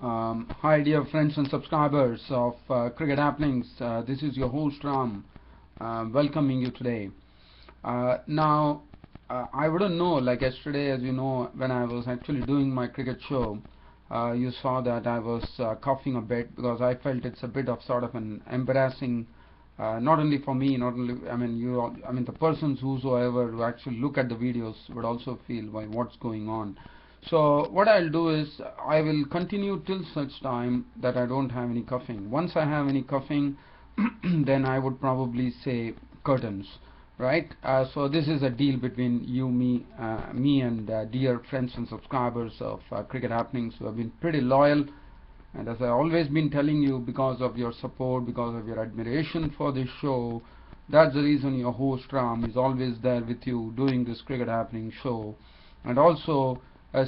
Hi dear friends and subscribers of Cricket Happenings. This is your host Ram, welcoming you today. I wouldn't know, like yesterday, as you know, when I was actually doing my cricket show, you saw that I was coughing a bit because I felt it's a bit of sort of an embarrassing, not only for me, not only, I mean, the persons whosoever who actually look at the videos would also feel what's going on. So what I'll do is I will continue till such time that I don't have any coughing. Once I have any coughing, then I would probably say curtains, right? So this is a deal between me and dear friends and subscribers of Cricket Happenings who have been pretty loyal. And as I always been telling you, because of your support, because of your admiration for this show, that's the reason your host Ram is always there with you doing this Cricket Happening show. And also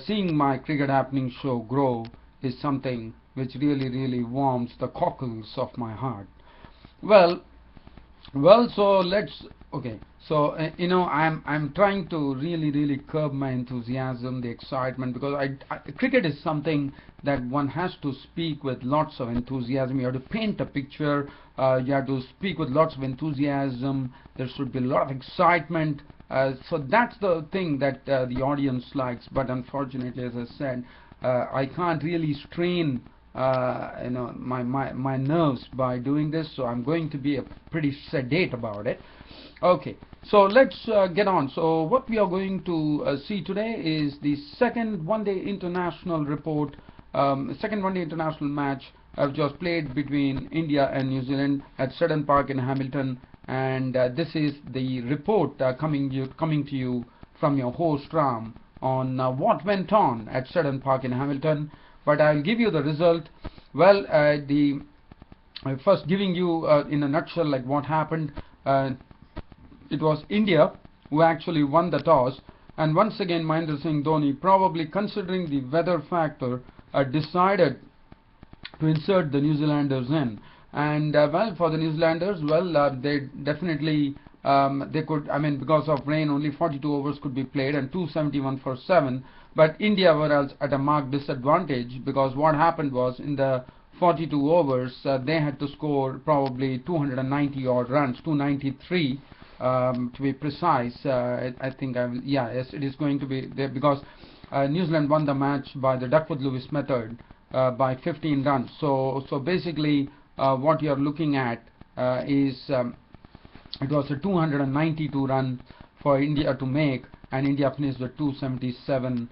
seeing my Cricket Happening show grow is something which really warms the cockles of my heart. Well, so let's okay. So I'm trying to really curb my enthusiasm, the excitement, because cricket is something that one has to speak with lots of enthusiasm. You have to paint a picture. You have to speak with lots of enthusiasm. There should be a lot of excitement. So that's the thing that the audience likes. But unfortunately, as I said, I can't really strain my nerves by doing this, so I'm going to be pretty sedate about it. Okay, so let's get on. So what we are going to see today is the second one-day international report, second one-day international match which was played between India and New Zealand at Seddon Park in Hamilton, and this is the report coming to you from your host Ram on what went on at Seddon Park in Hamilton. But I'll give you the result. Well, first giving you in a nutshell like what happened. It was India who actually won the toss, and once again Mahendra Singh Dhoni, probably considering the weather factor, decided to insert the New Zealanders in. And well, for the New Zealanders, well, they definitely they could, I mean, because of rain, only 42 overs could be played and 271 for 7. But India were at a marked disadvantage, because what happened was in the 42 overs they had to score probably 290 odd runs, 293 to be precise. I think yes, it is going to be there, because New Zealand won the match by the Duckworth method by 15 runs. So basically what you are looking at is it was a 292 run for India to make, and India finished with 277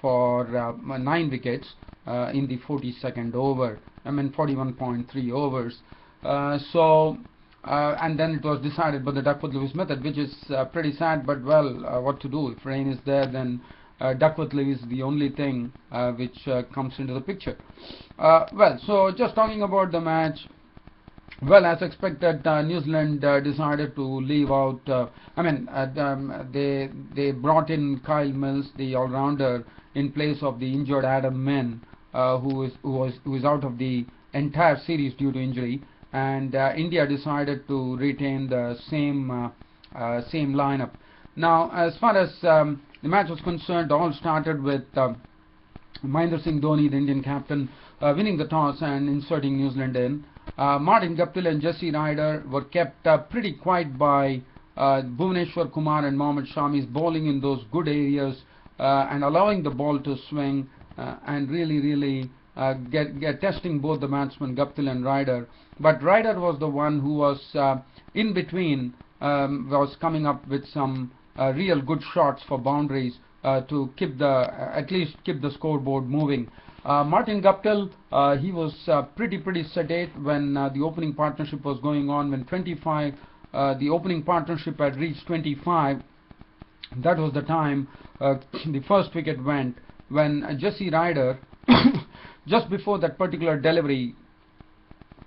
for 9 wickets in the 42nd over. I mean 41.3 overs. And then it was decided by the Duckworth method, which is pretty sad, but well, what to do? If rain is there, then Duckworth is the only thing which comes into the picture. Well, so just talking about the match. Well, as expected, New Zealand decided to leave out. They brought in Kyle Mills, the all-rounder, in place of the injured Adam Min, who is out of the entire series due to injury. And India decided to retain the same lineup. Now, as far as the match was concerned, all started with Mahendra Singh Dhoni, the Indian captain, winning the toss and inserting New Zealand in. Martin Guptill and Jesse Ryder were kept pretty quiet by Bhuvneshwar Kumar and Mohammad Shami's bowling in those good areas and allowing the ball to swing and really testing both the batsmen Guptill and Ryder. But Ryder was the one who was in between, was coming up with some real good shots for boundaries to keep at least keep the scoreboard moving. Martin Guptill, he was pretty sedate when the opening partnership was going on. When the opening partnership had reached 25, that was the time the first wicket went, when Jesse Ryder, just before that particular delivery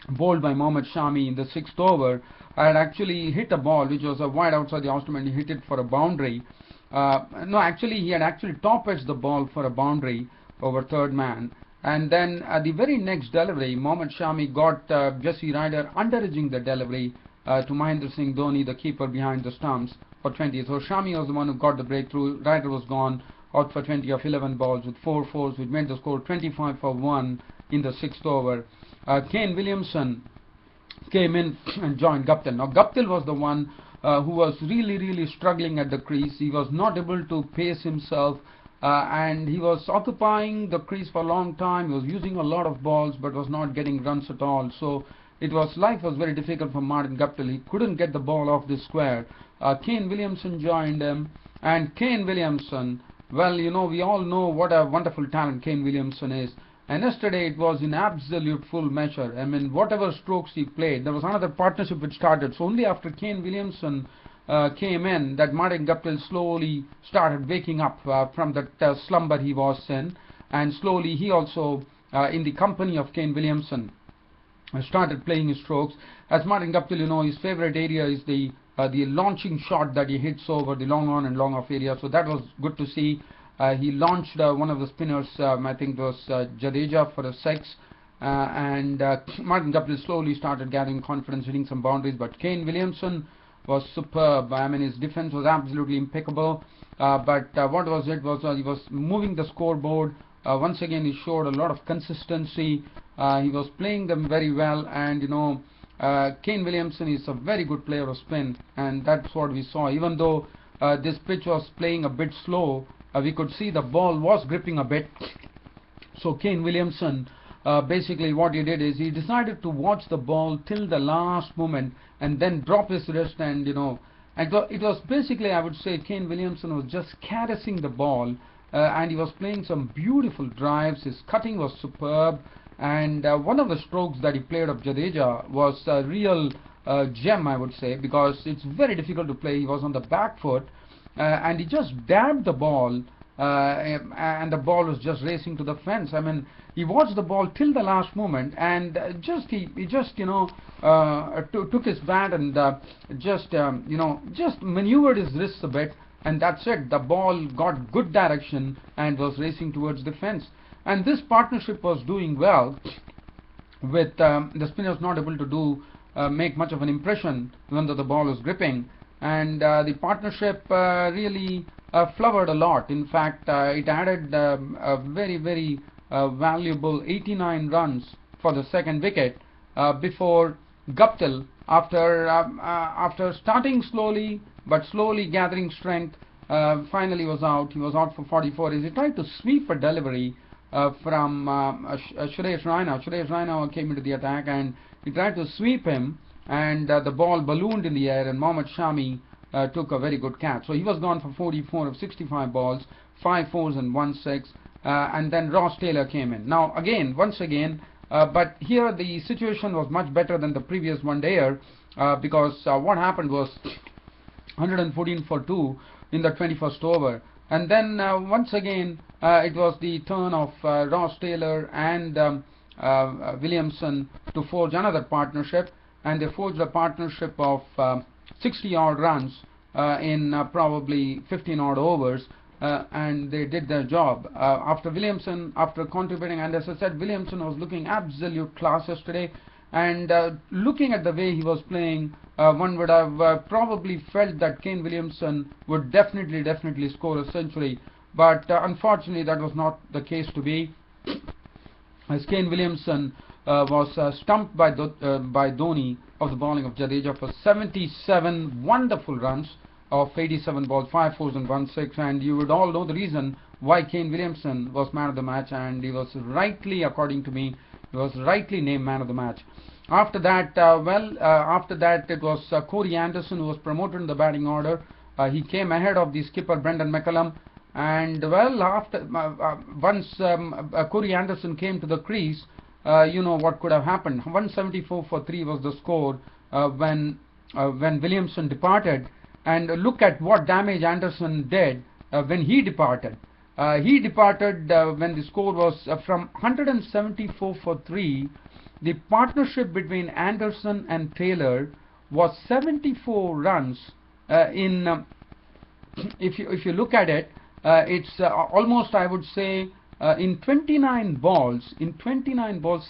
bowled by Mohammad Shami in the 6th over, had actually hit a ball which was a wide outside the off stump, and he hit it for a boundary. No, actually he had actually top edged the ball for a boundary over third man, and then the very next delivery, Mohammad Shami got Jesse Ryder under-edging the delivery to Mahendra Singh Dhoni, the keeper behind the stumps, for 20. So Shami was the one who got the breakthrough. Ryder was gone out for 20 of 11 balls with 4 fours, which made the score 25 for 1 in the 6th over. Kane Williamson came in and joined Guptill. Now Guptill was the one who was really struggling at the crease. He was not able to pace himself, and he was occupying the crease for a long time. He was using a lot of balls but was not getting runs at all. So life was very difficult for Martin Guptill. He couldn't get the ball off the square. Kane Williamson joined him, and Kane Williamson, well, you know, we all know what a wonderful talent Kane Williamson is. And yesterday it was in absolute full measure. I mean, whatever strokes he played, there was another partnership which started. So only after Kane Williamson came in that Martin Guptill slowly started waking up from that slumber he was in, and slowly he also, in the company of Kane Williamson, started playing his strokes. As Martin Guptill, you know, his favorite area is the launching shot that he hits over the long on and long off area. So that was good to see. He launched one of the spinners, I think it was Jadeja, for a 6, and Martin Guptill slowly started gathering confidence, hitting some boundaries. But Kane Williamson was superb. I mean, his defense was absolutely impeccable. But what was it? He was moving the scoreboard. Once again, he showed a lot of consistency. He was playing them very well, and you know, Kane Williamson is a very good player of spin, and that's what we saw. Even though this pitch was playing a bit slow, we could see the ball was gripping a bit. So Kane Williamson, basically what he did is he decided to watch the ball till the last moment and then drop his wrist, and you know, and it was basically, I would say, Kane Williamson was just caressing the ball, and he was playing some beautiful drives. His cutting was superb, and one of the strokes that he played of Jadeja was a real gem, I would say, because it's very difficult to play. He was on the back foot, and he just dabbed the ball, and the ball was just racing to the fence. I mean, he watched the ball till the last moment, and he just you know, took his bat and you know, just maneuvered his wrists a bit, and that's it. The ball got good direction and was racing towards the fence. And this partnership was doing well, with the spinners not able to make much of an impression even though the ball was gripping. And the partnership really flowered a lot. In fact, it added a very valuable 89 runs for the second wicket before Guptill, after starting slowly but slowly gathering strength, finally was out. He was out for 44 as he tried to sweep a delivery from Suresh Raina. Suresh Raina came into the attack and he tried to sweep him, and the ball ballooned in the air, and Mohammad Shami took a very good catch. So he was gone for 44 of 65 balls, 5 fours and 1 6, and then Ross Taylor came in. Now again, once again, but here the situation was much better than the previous one-dayer, because what happened was 114 for 2 in the 21st over, and then once again it was the turn of Ross Taylor and Williamson to forge another partnership, and they forged a partnership of 60 odd runs in probably 15 odd overs, and they did their job. After contributing, and as I said, Williamson was looking absolute class yesterday, and looking at the way he was playing, one would have probably felt that Kane Williamson would definitely score a century, but unfortunately that was not the case to be, as Kane Williamson was stumped by Dhoni of the bowling of Jadeja for 77 wonderful runs of 87 balls, 5 fours and 1 6, and you would all know the reason why Kane Williamson was man of the match, and he was rightly, according to me, he was rightly named man of the match. After that, after that it was Corey Anderson who was promoted in the batting order. He came ahead of the skipper Brendan McCullum, and once Corey Anderson came to the crease, you know what could have happened. 174 for 3 was the score when Williamson departed, and look at what damage Anderson did when he departed. He departed when the score was from 174 for 3. The partnership between Anderson and Taylor was 74 runs. If you look at it, it's almost, I would say, in 29 balls,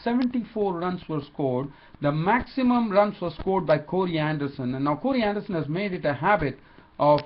74 runs were scored. The maximum runs were scored by Corey Anderson, and now Corey Anderson has made it a habit of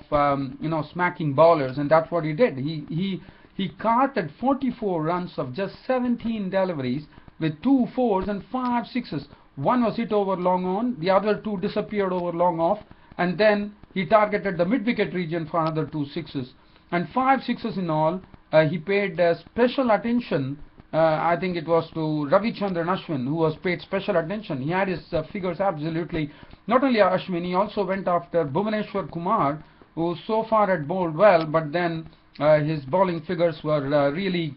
you know, smacking bowlers, and that's what he did. He he carted 44 runs of just 17 deliveries with 2 fours and 5 sixes. One was hit over long on, the other 2 disappeared over long off, and then he targeted the mid-wicket region for another 2 sixes. And 5 sixes in all. He paid special attention, I think it was to Ravichandran Ashwin, who was paid special attention. He had his figures absolutely. Not only Ashwin, he also went after Bhuvaneshwar Kumar, who so far had bowled well, but then his bowling figures were really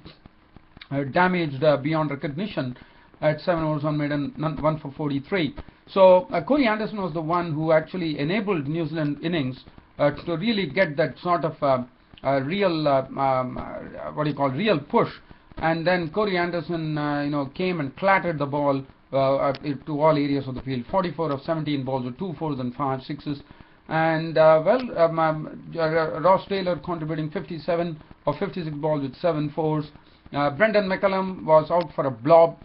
damaged beyond recognition at 7 overs unmade and 1 for 43. So Kohli Anderson was the one who actually enabled New Zealand innings to really get that sort of real real push. And then Kohli Anderson came and clattered the ball to all areas of the field. 44 of 17 balls with 2 fours and 5 sixes. And Ross Taylor contributing 57 of 56 balls with 7 fours. Brendan McCullum was out for a blob,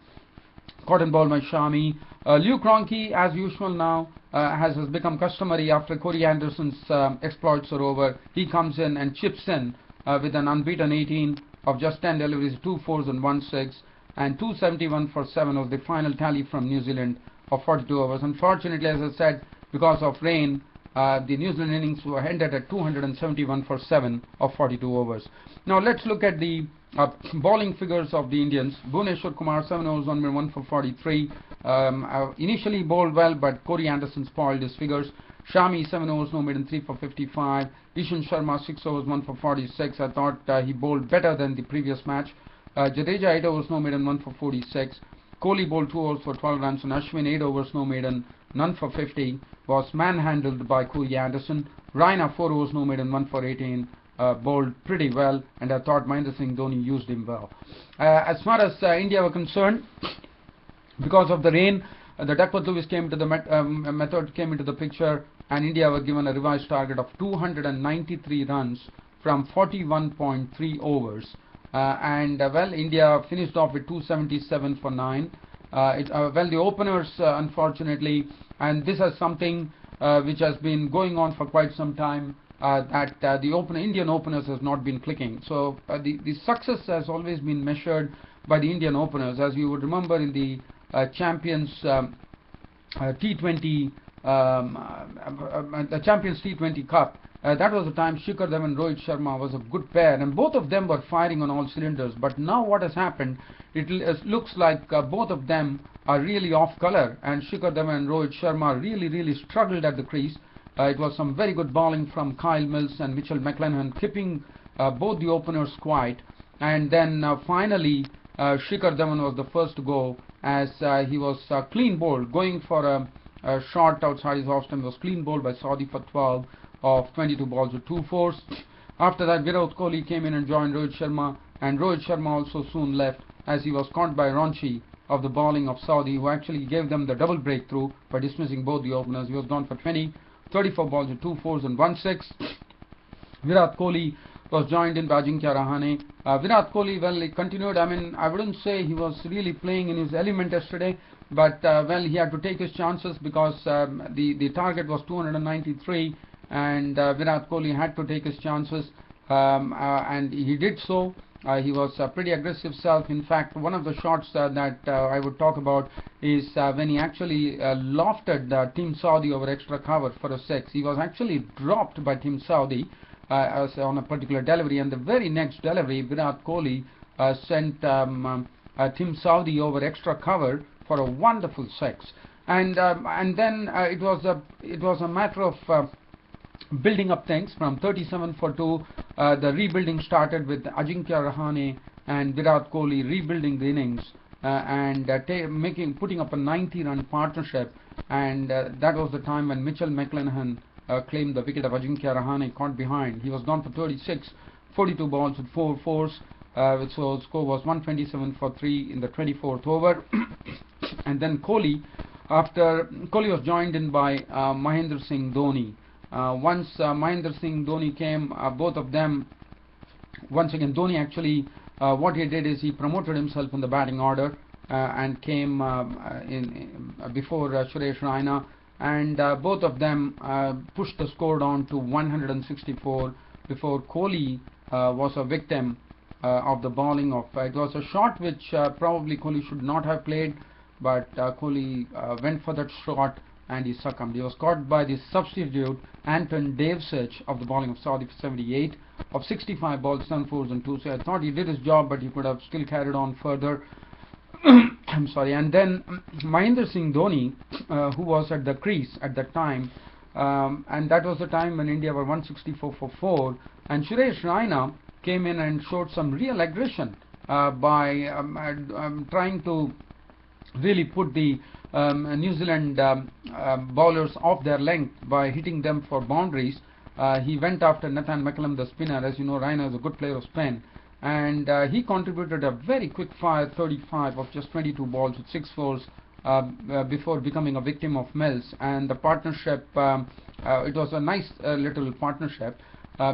caught in ball by Shami. Luke Ronchi, as usual now, has become customary after Kohli Anderson's exploits are over. He comes in and chips in with an unbeaten 18 of just 10 deliveries, 2 fours and 1 6, and 271 for 7 was the final tally from New Zealand of 42 overs. Unfortunately, as I said, because of rain, the New Zealand innings were ended at 271 for 7 of 42 overs. Now let's look at the bowling figures of the Indians. Bhuvaneshwar Kumar 7 overs 1 for 43. Initially bowled well, but Kohli Anderson spoiled his figures. Shami 7 overs no made and 3 for 55. Ishan Sharma 6 overs 1 for 46. I thought he bowled better than the previous match. Jadeja 8 overs no made and 1 for 46. Kohli bowled 2 overs for 12 runs, and Ashwin 8 overs no made and none for 50. Was manhandled by Kohli Anderson. Raina 4 overs no made and 1 for 18. Bowled pretty well, and I thought Mahendra Singh Dhoni used him well. As far as India were concerned, because of the rain, the Duckworth Lewis came into the method came into the picture, and India were given a revised target of 293 runs from 41.3 overs. India finished off with 277 for 9. The openers, unfortunately, and this is something which has been going on for quite some time, that the Indian openers has not been clicking. So the success has always been measured by the Indian openers. As you would remember in the Champions T20 the Champions T20 Cup, that was the time Shikhar Dhawan and Rohit Sharma was a good pair, and both of them were firing on all cylinders. But now what has happened, it looks like both of them are really off color, and Shikhar Dhawan and Rohit Sharma really struggled at the crease. It was some very good bowling from Kyle Mills and Mitchell McClenaghan, keeping both the openers quiet. And then finally Shikhar Dhawan was the first to go, as he was clean bowled, going for a shot outside his off stump. Was clean bowled by Saudi for 12 of 22 balls with 2 fours. After that, Virat Kohli came in and joined Rohit Sharma, and Rohit Sharma also soon left, as he was caught by Ronchi of the bowling of Saudi, who actually gave them the double breakthrough by dismissing both the openers. He was gone for 34 balls with 2 fours and 1 6. Virat Kohli was joined in by Ajinkya Rahane. Virat Kohli, well, he continued. I mean, I wouldn't say he was really playing in his element yesterday, but he had to take his chances, because the target was 293, and Virat Kohli had to take his chances, and he did so. He was pretty aggressive self. In fact, one of the shots that I would talk about is when he actually lofted Team Saudi over extra cover for a 6. He was actually dropped by Team Saudi on a particular delivery, and the very next delivery, Virat Kohli sent Team Saudi over extra cover for a wonderful 6. And then it was a matter of building up things from 37 for 2. The rebuilding started with Ajinkya Rahane and Virat Kohli rebuilding the innings and putting up a 90-run partnership, and that was the time when Mitchell McClenaghan claimed the wicket of Ajinkya Rahane, caught behind. He was gone for 36, 42 balls with 4 fours, so score was 127 for 3 in the 24th over. And then Kohli was joined in by Mahendra Singh Dhoni. Once Mahendra Singh Dhoni came, both of them, once again Dhoni actually, what he did is he promoted himself in the batting order and came before Suresh Raina, and both of them pushed the score down to 164 before Kohli was a victim of the bowling of. It was a shot which probably Kohli should not have played, but Kohli went for that shot and he succumbed. He was caught by the substitute Anton Davsic of the bowling of Saudi for 78 of 65 balls, 7 fours and 2. So I thought he did his job, but he could have still carried on further. I'm sorry. And then Mahendra Singh Dhoni, who was at the crease at that time, and that was the time when India were 164 for 4, and Suresh Raina came in and showed some real aggression by trying to really put the New Zealand bowlers off their length by hitting them for boundaries. He went after Nathan McCullum, the spinner. As you know, Raina is a good player of spin, and he contributed a very quick fire 35 of just 22 balls with 6 fours before becoming a victim of Mills. And the partnership, it was a nice little partnership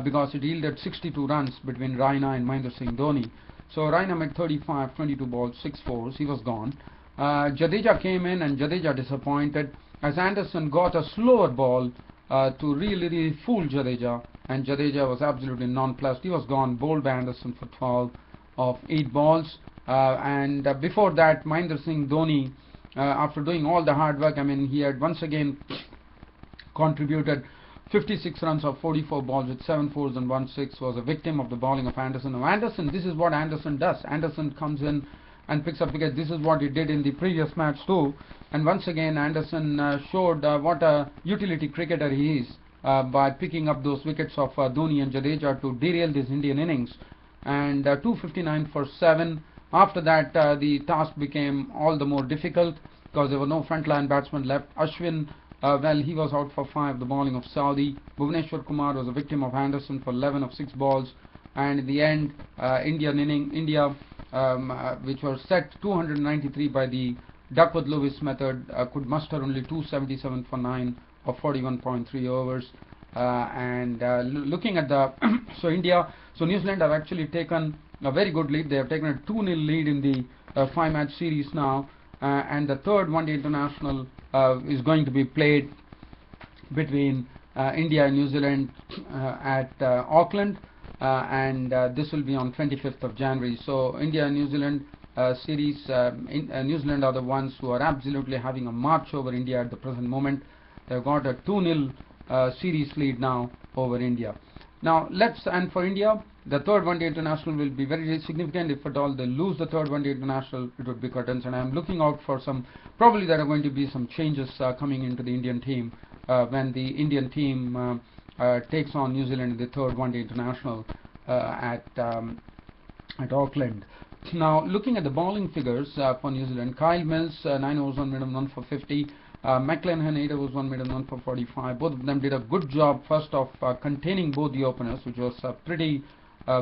because it yielded 62 runs between Raina and Mahendra Singh Dhoni. So Raina made 35, 22 balls, 6 fours. He was gone. Jadeja came in, and Jadeja disappointed as Anderson got a slower ball to really fool Jadeja, and Jadeja was absolutely nonplussed. He was gone, bowled by Anderson for 12 of 8 balls. And before that, Mahendra Singh Dhoni, after doing all the hard work, I mean, he had once again contributed 56 runs of 44 balls with 7 fours and 1 6, was a victim of the bowling of Anderson. Now Anderson, this is what Anderson does. Anderson comes in and picks up wickets. This is what he did in the previous match too, and once again Anderson showed what a utility cricketer he is by picking up those wickets of Dhoni and Jadeja to derail this Indian innings. And 259 for 7. After that the task became all the more difficult because there were no frontline batsmen left. Ashwin, well, he was out for 5, the bowling of Saudi. Bhuvneshwar Kumar was a victim of Anderson for 11 of 6 balls, and in the end India which was set 293 by the Duckworth Lewis method, could muster only 277 for 9 of 41.3 overs. Looking at the so New Zealand have actually taken a very good lead. They have taken a 2-0 lead in the 5-match series now, and the third one-day international is going to be played between India and New Zealand at Auckland. This will be on 25th of January. So India and New Zealand series, New Zealand are the ones who are absolutely having a march over India at the present moment. They've got a 2-0 series lead now over India. Now and for India, the third one-day international will be very significant. If at all they lose the third one-day international, it would be curtains. And I'm looking out for probably there are going to be some changes coming into the Indian team when the Indian team takes on New Zealand in the third one-day international at Auckland. Now, looking at the bowling figures for New Zealand, Kyle Mills, 9 overs, 1 maiden, 1 for 50. McClenaghan, 8 overs, 1 maiden, 1 for 45. Both of them did a good job first of containing both the openers, which was a pretty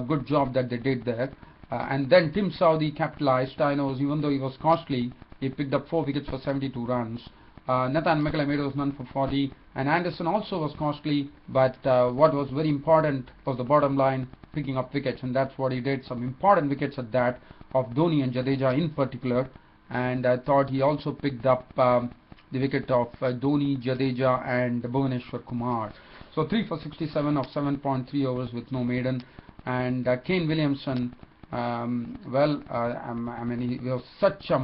good job that they did there. And then Tim Southee capitalized. I know, even though he was costly, he picked up 4 wickets for 72 runs. Nathan McCullum, 8 overs, none for 40. And Anderson also was costly, but what was very important was the bottom line, picking up wickets, and that's what he did. Some important wickets at that, of Dhoni and Jadeja in particular. And I thought he also picked up the wicket of Dhoni, Jadeja and Bhuvneshwar Kumar. So 3 for 67 of 7.3 overs with no maiden. And Kane Williamson, well, I mean, he was such a,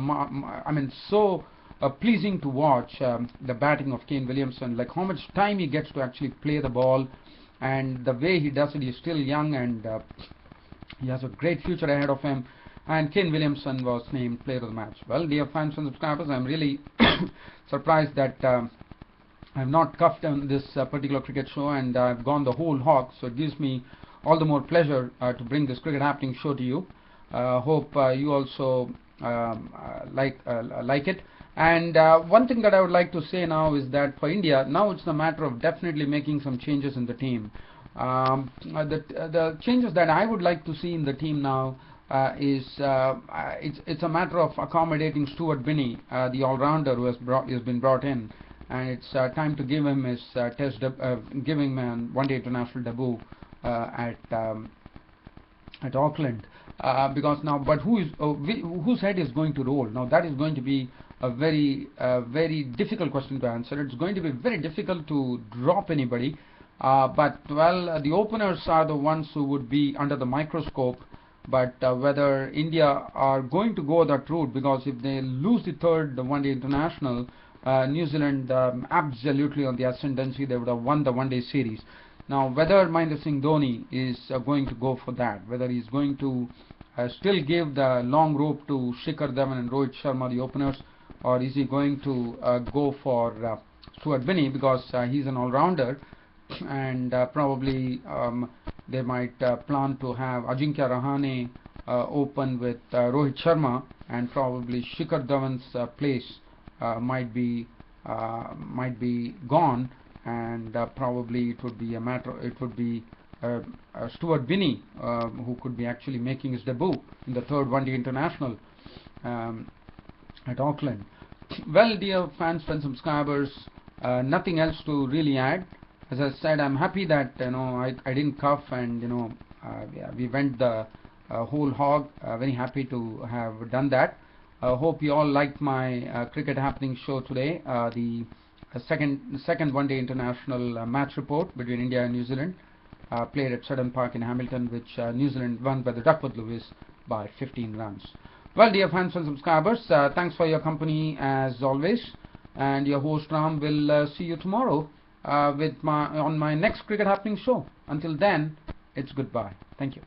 so pleasing to watch the batting of Kane Williamson, like how much time he gets to actually play the ball, and the way he does it. He's still young, and he has a great future ahead of him. And Kane Williamson was named player of the match. Well, dear fans and subscribers, I'm really surprised that I've not cuffed on this particular cricket show, and I've gone the whole hog, so it gives me all the more pleasure to bring this cricket happening show to you. Hope you also like it. And one thing that I would like to say now is that for India, now it's a matter of definitely making some changes in the team. The changes that I would like to see in the team now is it's a matter of accommodating Stuart Binney, the all-rounder who has been brought in, and it's time to give him his giving him one-day international debut at Auckland. Because now, but whose head is going to roll? Now that is going to be a very difficult question to answer. It's going to be very difficult to drop anybody. But well, the openers are the ones who would be under the microscope but whether India are going to go that route, because if they lose the third one-day international, New Zealand absolutely on the ascendancy, they would have won the one-day series. Now, whether Mahendra Singh Dhoni is going to go for that, whether he's going to still give the long rope to Shikhar Dhawan and Rohit Sharma, the openers, or is he going to go for Stuart Binny, because he's an all-rounder, and probably they might plan to have Ajinkya Rahane open with Rohit Sharma, and probably Shikhar Dhawan's place might be gone, and probably it would be Stuart Binny who could be actually making his debut in the third one-day international at Auckland. Well, dear fans and subscribers, nothing else to really add. As I said, I'm happy that I didn't cough, and yeah, we went the whole hog. Very happy to have done that. Hope you all liked my cricket happening show today. The second one-day international match report between India and New Zealand, played at Sutton Park in Hamilton, which New Zealand won by the Duckworth Lewis by 15 runs. Well, dear fans and subscribers, thanks for your company as always, and your host Ram will see you tomorrow on my next cricket happening show. Until then, it's goodbye. Thank you.